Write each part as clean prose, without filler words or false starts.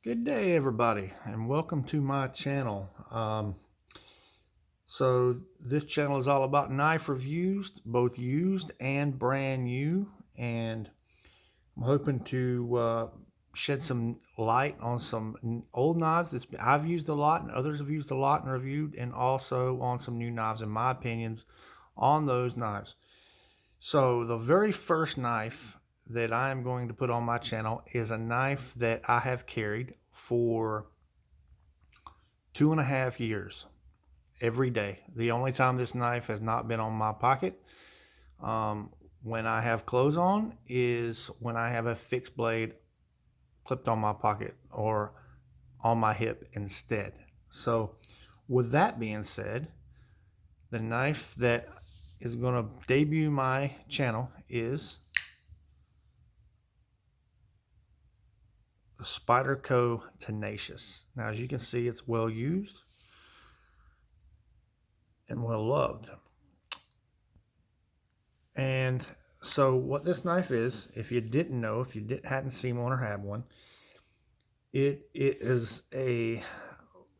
Good day, everybody, and welcome to my channel. So this channel is all about knife reviews, both used and brand new, and I'm hoping to shed some light on some old knives that I've used a lot and others have used a lot and reviewed, and also on some new knives and my opinions on those knives. So the very first knife that I am going to put on my channel is a knife that I have carried for 2.5 years every day. The only time this knife has not been on my pocket when I have clothes on is when I have a fixed blade clipped on my pocket or on my hip instead. So with that being said, the knife that is going to debut my channel is the Spyderco Tenacious. Now, as you can see, it's well used and well loved. And so what this knife is, if you didn't know, if you hadn't seen one or had one, it is a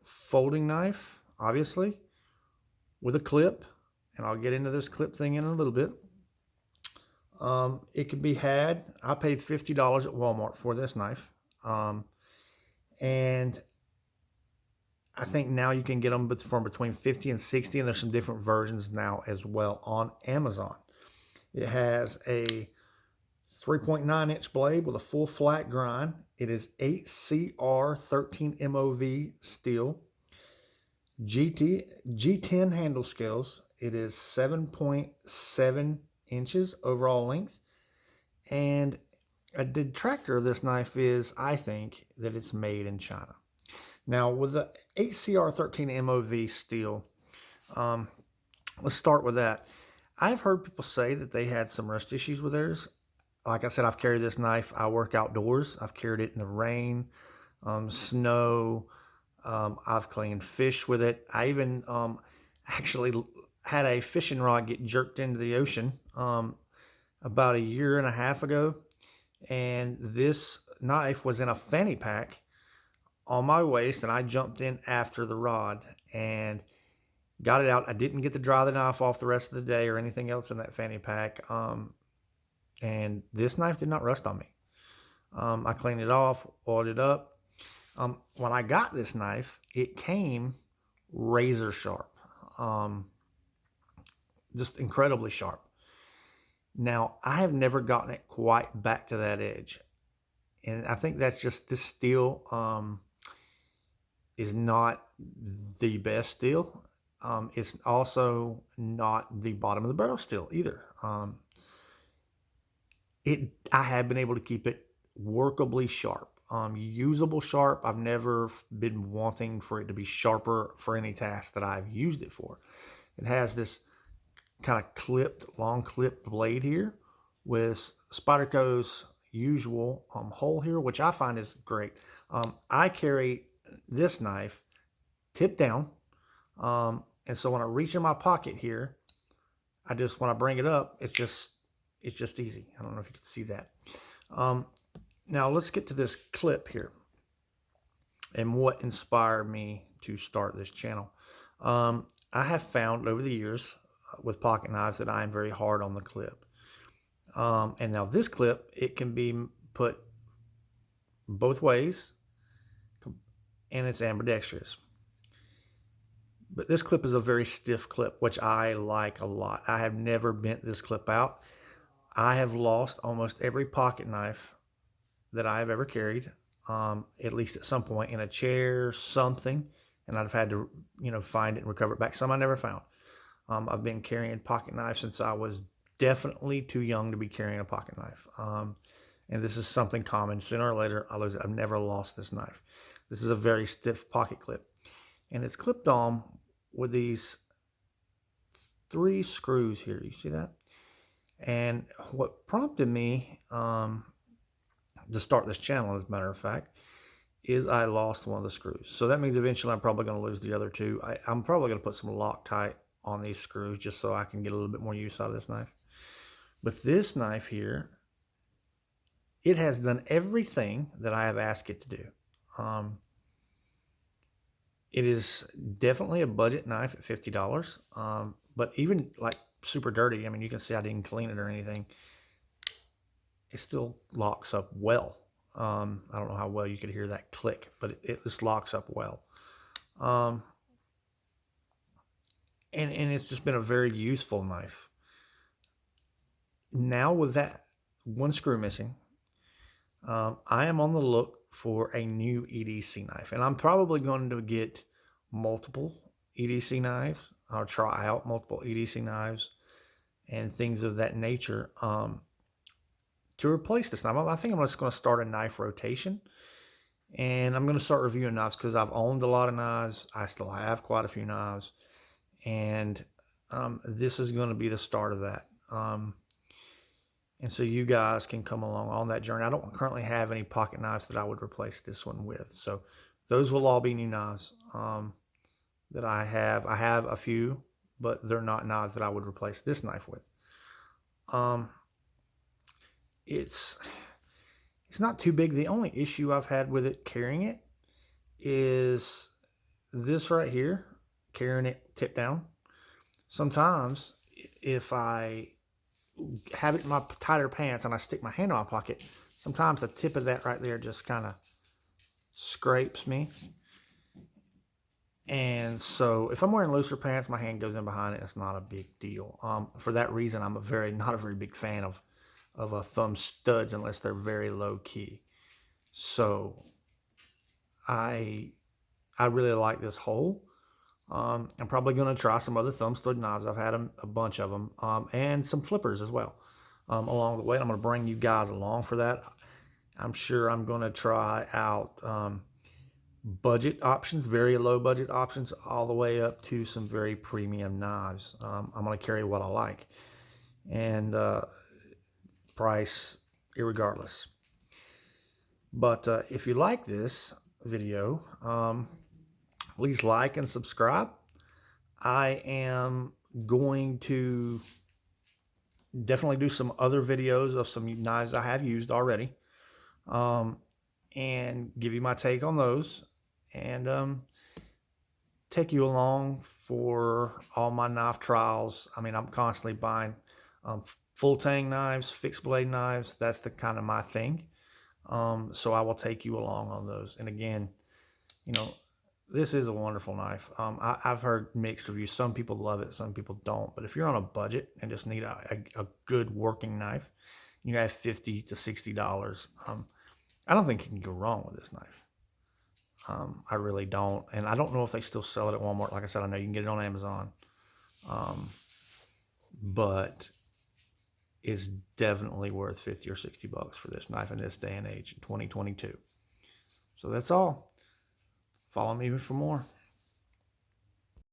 folding knife, obviously, with a clip. And I'll get into this clip thing in a little bit. It can be had. I paid $50 at Walmart for this knife. And I think now you can get them from between 50 and 60, and there's some different versions now as well on Amazon. It has a 3.9-inch blade with a full flat grind. It is Hcr13 Mov Steel. G10 handle scales. It is 7.7 inches overall length. And a detractor of this knife is, I think, that it's made in China. Now, with the Hcr13 Mov Steel, let's start with that. I've heard people say that they had some rust issues with theirs. Like I said, I've carried this knife. I work outdoors. I've carried it in the rain, snow. I've cleaned fish with it. I even actually had a fishing rod get jerked into the ocean about 1.5 years ago. And this knife was in a fanny pack on my waist, and I jumped in after the rod and got it out. I didn't get to dry the knife off the rest of the day or anything else in that fanny pack. And this knife did not rust on me. I cleaned it off, oiled it up. When I got this knife, it came razor sharp, just incredibly sharp. Now, I have never gotten it quite back to that edge. And I think that's just this steel is not the best steel. It's also not the bottom of the barrel steel either. I have been able to keep it workably sharp, usable sharp. I've never been wanting for it to be sharper for any task that I've used it for. It has this kind of long clipped blade here with Spyderco's usual hole here, which I find is great. I carry this knife tip down, and so when I reach in my pocket here, when I bring it up, it's just easy. I don't know if you can see that. Now let's get to this clip here and what inspired me to start this channel. I have found over the years with pocket knives that I am very hard on the clip. And now this clip, it can be put both ways, and it's ambidextrous. But this clip is a very stiff clip, which I like a lot. I have never bent this clip out. I have lost almost every pocket knife that I have ever carried, at least at some point, in a chair, something, and I've had to, find it and recover it back. Some I never found. I've been carrying pocket knives since I was definitely too young to be carrying a pocket knife. And this is something common. Sooner or later, I lose it. I've never lost this knife. This is a very stiff pocket clip. And it's clipped on with these 3 screws here. You see that? And what prompted me to start this channel, as a matter of fact, is I lost one of the screws. So that means eventually I'm probably going to lose the other 2. I'm probably going to put some Loctite on these screws just so I can get a little bit more use out of this knife. But this knife here, it has done everything that I have asked it to do. It is definitely a budget knife at $50. But even like super dirty, I mean, you can see I didn't clean it or anything. It still locks up well. I don't know how well you could hear that click, but it just locks up well. And it's just been a very useful knife. Now with that one screw missing, I am on the look for a new EDC knife, and I'm probably going to get multiple EDC knives. I'll try out multiple EDC knives and things of that nature to replace this knife. I think I'm just going to start a knife rotation, and I'm going to start reviewing knives because I've owned a lot of knives. I still have quite a few knives, and this is going to be the start of that. And so you guys can come along on that journey. I don't currently have any pocket knives that I would replace this one with. So those will all be new knives that I have. I have a few, but they're not knives that I would replace this knife with. It's not too big. The only issue I've had with it carrying it is this right here, carrying it tip down. Sometimes if I have it in my tighter pants and I stick my hand in my pocket, sometimes the tip of that right there just kind of scrapes me. And so if I'm wearing looser pants, my hand goes in behind it. It's not a big deal. For that reason, I'm not a very big fan of thumb studs unless they're very low key. So I really like this hole. I'm probably going to try some other thumb stud knives. I've had a bunch of them, and some flippers as well along the way. I'm going to bring you guys along for that. I'm sure I'm going to try out budget options, very low budget options, all the way up to some very premium knives. I'm going to carry what I like, and price irregardless. But if you like this video, please like and subscribe. I am going to definitely do some other videos of some knives I have used already, and give you my take on those, and take you along for all my knife trials. I mean, I'm constantly buying full tang knives, fixed blade knives. That's the kind of my thing. So I will take you along on those. And again, you know, this is a wonderful knife. I've heard mixed reviews. Some people love it, some people don't. But if you're on a budget and just need a good working knife, you have $50 to $60. I don't think you can go wrong with this knife. I really don't. And I don't know if they still sell it at Walmart. Like I said, I know you can get it on Amazon. But it's definitely worth 50 or 60 bucks for this knife in this day and age, 2022. So that's all. Follow me for more.